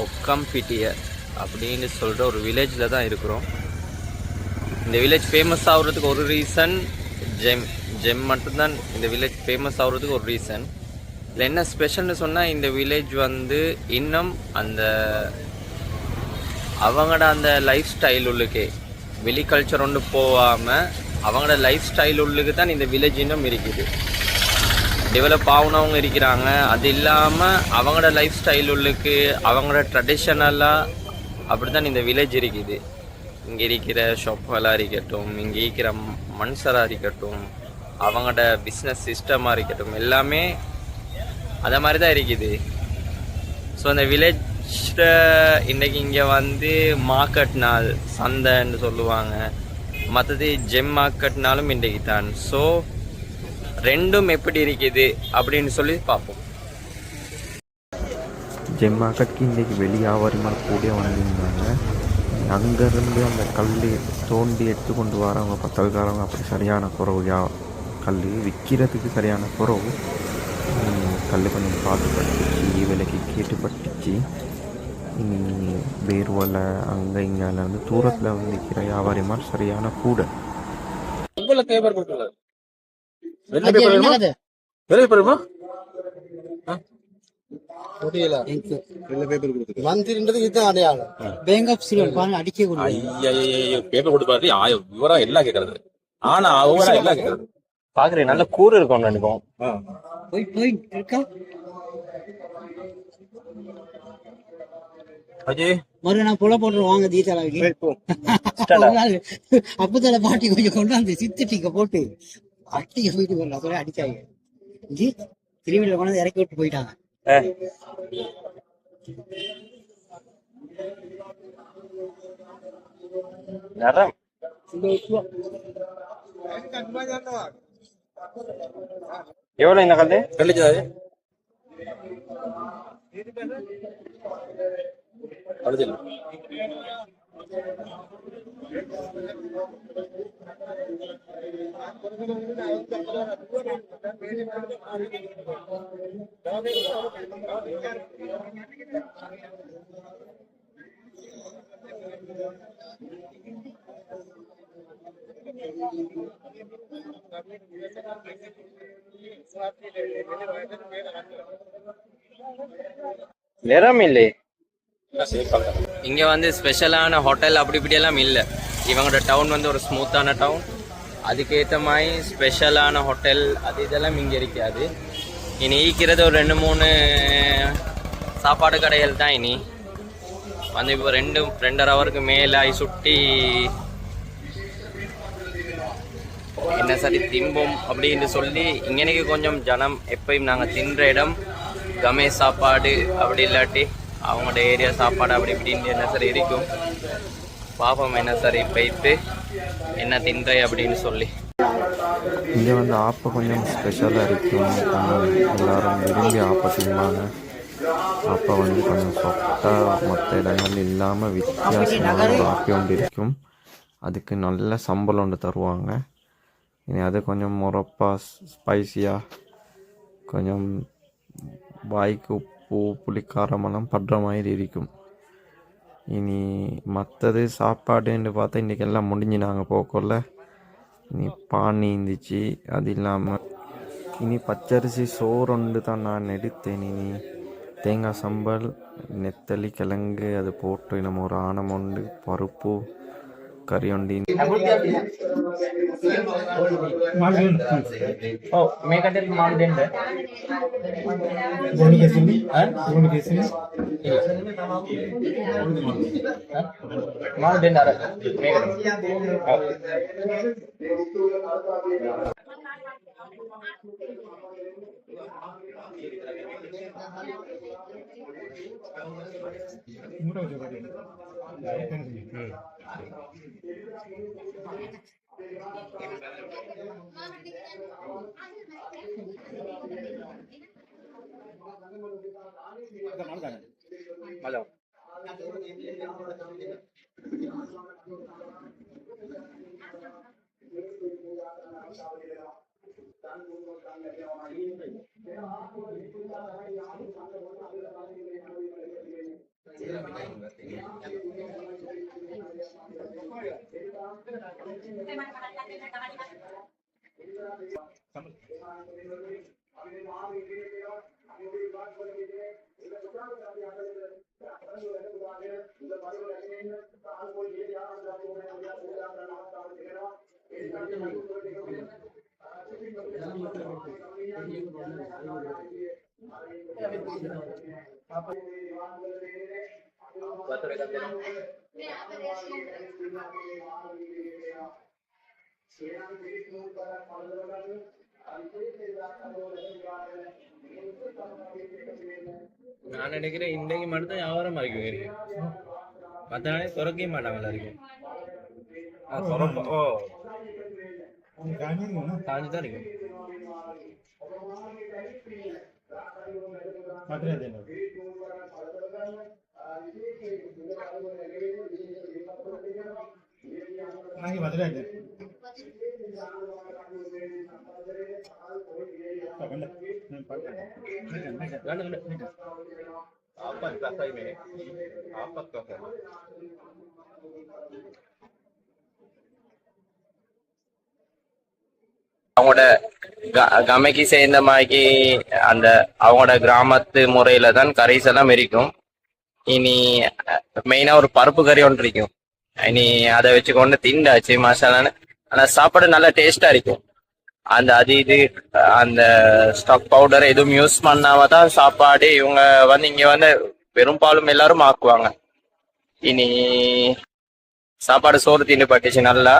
ஒக்கம்பிட்டிய அப்படின்னு சொல்கிற ஒரு வில்லேஜில் தான் இருக்கிறோம். இந்த வில்லேஜ் ஃபேமஸ் ஆகுறதுக்கு ஒரு ரீசன் ஜெம். ஜெம் மட்டும்தான் இந்த வில்லேஜ் ஃபேமஸ் ஆகுறதுக்கு ஒரு ரீசன். இதில் என்ன ஸ்பெஷல்னு சொன்னால், இந்த வில்லேஜ் வந்து இன்னும் அந்த அவங்களோட அந்த லைஃப் ஸ்டைல் உள்ளுக்கே வெளி கல்ச்சர் ஒன்று போகாமல் அவங்களோட லைஃப் ஸ்டைல் உள்ளுக்கு தான் இந்த வில்லேஜ் இன்னும் இருக்குது. டெவலப் ஆகுனவங்க இருக்கிறாங்க. அது இல்லாமல் அவங்களோட லைஃப் ஸ்டைல் உள்ளுக்கு அவங்களோட ட்ரெடிஷ்னலாக அப்படி தான் இந்த வில்லேஜ் இருக்குது. இங்கே இருக்கிற ஷாப்புகளாக இருக்கட்டும், இங்கே இருக்கிற மனுஷராக இருக்கட்டும், அவங்களோட பிஸ்னஸ் சிஸ்டமாக இருக்கட்டும், எல்லாமே அதை மாதிரி தான் இருக்குது. ஸோ அந்த வில்லேஜில் இன்றைக்கி இங்கே வந்து மார்க்கெட் நாள் சந்தைன்னு சொல்லுவாங்க. மற்றது ஜெம் மார்க்கெட்னாலும் இன்றைக்கு தான். ஸோ ரெண்டும் எப்படி இருக்குது அப்படின்னு சொல்லி பார்ப்போம். ஜெம் மார்க்கெட்டுக்கு இன்றைக்கி வெளி வியாபாரிமார் கூட வந்திருந்தாங்க. அங்கேருந்து அந்த கல் தோண்டி எடுத்து கொண்டு வரவங்க பத்தல்காரவங்க அப்படி சரியான குறவு. கல் விற்கிறதுக்கு சரியான குறவு. கல் கொஞ்சம் பார்த்து பட்டுச்சு, விலைக்கு கேட்டு பட்டுச்சு. இனி வேர்வலை அங்கே இங்கேருந்து தூரத்தில் வந்து விற்கிற வியாபாரிமார் சரியான கூட. பாக்குறேன் நல்ல கூறு இருக்கும் நினைப்போம். நான் புல போட்டு வாங்க தீட்டாளாவுக்கு அப்பதால பாட்டி கொஞ்சம் கொண்டாந்து சித்திட்டிக்க போட்டு அட்டிக்க போயிட்டு போடலாம் சொல்ல அடிச்சாங்க. திருவிழா கொண்டாந்து இறக்கி விட்டு போயிட்டாங்க. எவ்வளவு இந்த கல்லு கழிச்சது அழுதில்லை. நிறம் இல்லை. இங்கே வந்து ஸ்பெஷலான ஹோட்டல் அப்படி இப்படியெல்லாம் இல்லை. இவங்களோட டவுன் வந்து ஒரு ஸ்மூத்தான டவுன். அதுக்கேற்ற மாதிரி ஸ்பெஷலான ஹோட்டல் அது இதெல்லாம் இங்கே இருக்காது. இனி ஈக்கிறது ஒரு 2-3 சாப்பாடு கடைகள் தான். இனி வந்து இப்போ 2.5 ஹவருக்கு மேலே சுட்டி என்ன சரி திம்போம் அப்படின்னு சொல்லி இங்கனைக்கு கொஞ்சம் ஜனம் எப்பயும் நாங்கள் தின்ற இடம் கமே சாப்பாடு அப்படி இல்லாட்டி அவங்களோட ஏரியா சாப்பாடு அப்படி இப்படின்னு என்ன சார் இருக்கும். பாப்போம் என்ன சார் போய்த்து என்ன தின்றை அப்படின்னு சொல்லி. இங்கே வந்து ஆப்பை கொஞ்சம் ஸ்பெஷலாக இருக்கும். கொஞ்சம் எல்லோரும் விரும்பி ஆப்பை தின்பாங்க. ஆப்பை வந்து கொஞ்சம் சொட்டாக மற்ற இடங்கள் இல்லாமல் வித்தியாசமான ஆப்பி ஒன்று இருக்கும். அதுக்கு நல்ல சம்பளம் ஒன்று தருவாங்க. இனி அது கொஞ்சம் முறப்பாக ஸ்பைஸியாக கொஞ்சம் வாய்க்கு உப்பு புளிக்காரமெல்லாம் படுற மாதிரி இருக்கும். இனி மற்றது சாப்பாடுன்னு பார்த்தா இன்றைக்கி எல்லாம் முடிஞ்சு நாங்கள் போக்கல. இனி பானி இருந்துச்சு. அது இல்லாமல் இனி பச்சரிசி சோறு தான் நான் எடுத்தேன். இனி தேங்காய் சம்பல் நெத்தலி கிழங்கு அது போட்டு நம்ம ஒரு ஆணம் உண்டு பருப்பு கறி உண்டு. நான் நினைக்கிறேன் இன்னைக்கு மட்டும் வியாபாரம் இருக்கும் மற்ற நாளே துறக்கவே மாட்டாங்களா இருக்கும் காஞ்சுதான் இருக்கும் அவங்களோட கமைக்கு சேர்ந்த மாதிரி அந்த அவங்களோட கிராமத்து முறையில தான் கரைஸ் எல்லாம் இருக்கும். இனி மெயினா ஒரு பருப்பு கறி ஒன்று இருக்கும். இனி அதை வச்சுக்கொண்டு திண்டாச்சு மசாலான்னு. ஆனா சாப்பாடு நல்லா டேஸ்டா இருக்கும். அந்த இது அந்த ஸ்டாக் பவுடர் எதுவும் யூஸ் பண்ணாம தான் சாப்பாடு இவங்க வந்து இங்க வந்து பெரும்பாலும் எல்லாரும் ஆக்குவாங்க. இனி சாப்பாடு சோறு தின்னு பட்டுச்சு நல்லா.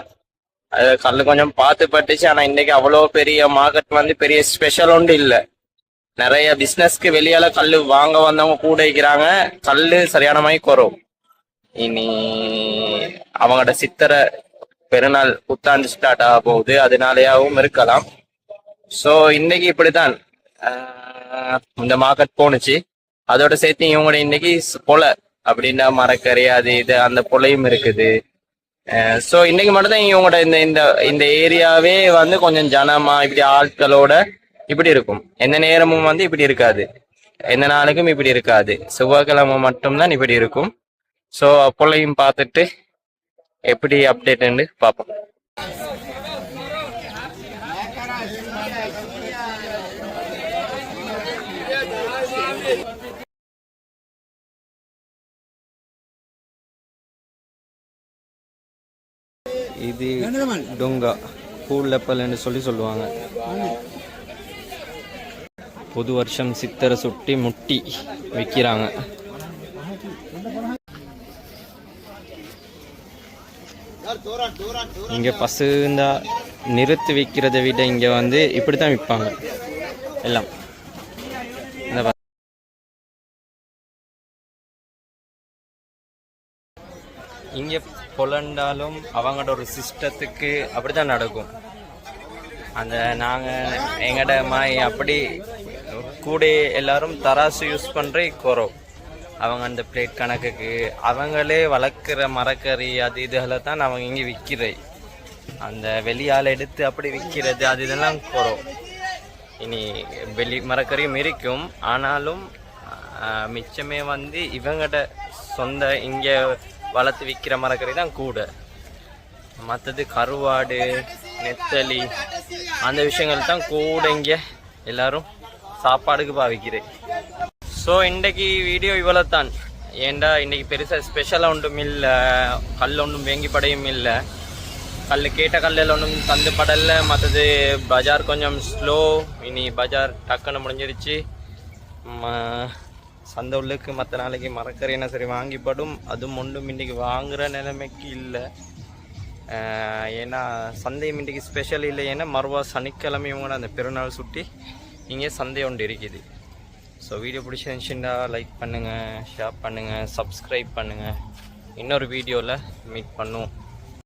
அது கல் கொஞ்சம் பார்த்து பட்டுச்சு. ஆனா இன்னைக்கு அவ்வளோ பெரிய மார்க்கெட் வந்து பெரிய ஸ்பெஷல் ஒன்று இல்லை. நிறைய பிசினஸ்க்கு வெளியால கல் வாங்க வந்தவங்க கூட இருக்கிறாங்க. கல் சரியான மாதிரி குறவும். இனி அவங்களோட சித்திரை பெருநாள் புத்தாண்டு ஸ்டார்ட் ஆக போகுது, அதனாலயாவும் இருக்கலாம். ஸோ இன்னைக்கு இப்படித்தான் இந்த மார்க்கெட் போணுச்சு. அதோட சேர்த்து இவங்களோட இன்னைக்கு பொலை அப்படின்னா மரக்கறி அது இது அந்த பொலையும் இருக்குது. ஸோ இன்னைக்கு மட்டும்தான் இவங்களோட இந்த ஏரியாவே வந்து கொஞ்சம் ஜனமா இப்படி ஆட்களோட இப்படி இருக்கும். எந்த நேரமும் வந்து இப்படி இருக்காது, எந்த நாளுக்கும் இப்படி இருக்காது. செவ்வாய்க்கிழமை மட்டும்தான் இப்படி இருக்கும். ஸோ பொலையும் பார்த்துட்டு எப்படி அப்டேட்னு பார்ப்போம். இது டொங்கா பூலப்பல்னு சொல்லுவாங்க. புது வருஷம் சித்திரை சுட்டி முட்டி விற்கிறாங்க. இங்க பசுந்தா நிறுத்தி விற்கிறத விட இங்க வந்து இப்படித்தான் விற்பாங்க எல்லாம். இங்க பொலண்டாலும் அவங்களோட ஒரு சிஸ்டத்துக்கு அப்படித்தான் நடக்கும். அந்த நாங்க எங்கட மாய் அப்படி கூட எல்லாரும் தராசு யூஸ் பண்றே குறோம். அவங்க அந்த பிளேட் கணக்குக்கு அவங்களே வளர்க்குற மரக்கறி அது இதுகளை தான் அவங்க இங்கே விற்கிற. அந்த வெளியால் எடுத்து அப்படி விற்கிறது அது இதெல்லாம் குறோம். இனி வெளி மரக்கறியும் இருக்கும், ஆனாலும் மிச்சமே வந்து இவங்கட சொந்த இங்கே வளர்த்து விற்கிற மரக்கறி தான் கூட. மற்றது கருவாடு நெத்தலி அந்த விஷயங்கள் தான் கூட இங்கே எல்லாரும் சாப்பாடுக்கு பாவிக்கிறேன். ஸோ இன்றைக்கு வீடியோ இவ்வளோ தான். ஏண்டா இன்றைக்கி பெருசாக ஸ்பெஷலாக ஒன்றும் இல்லை, கல் ஒன்றும் வேங்கி படையும் இல்லை. கல் கேட்ட கல்லில் ஒன்றும் தந்து படலை. மற்றது பஜார் கொஞ்சம் ஸ்லோ. இனி பஜார் டக்குன்னு முடிஞ்சிருச்சு. சந்தை உள்ளுக்கு மற்ற நாளைக்கு மரக்கறி என்ன சரி வாங்கிப்படும், அதுவும் ஒன்றும் இன்றைக்கி வாங்குகிற நிலைமைக்கு இல்லை. ஏன்னா சந்தையும் இன்றைக்கி ஸ்பெஷல் இல்லை. ஏன்னா மறுவா சனிக்கிழமையும் கூட அந்த பெருநாள் சுட்டி இங்கே சந்தை ஒன்று இருக்குது. ஸோ வீடியோ பிடிச்சிருந்துச்சுன்னா லைக் பண்ணுங்கள், ஷேர் பண்ணுங்கள், சப்ஸ்கிரைப் பண்ணுங்கள். இன்னொரு வீடியோவில் மீட் பண்ணுவோம்.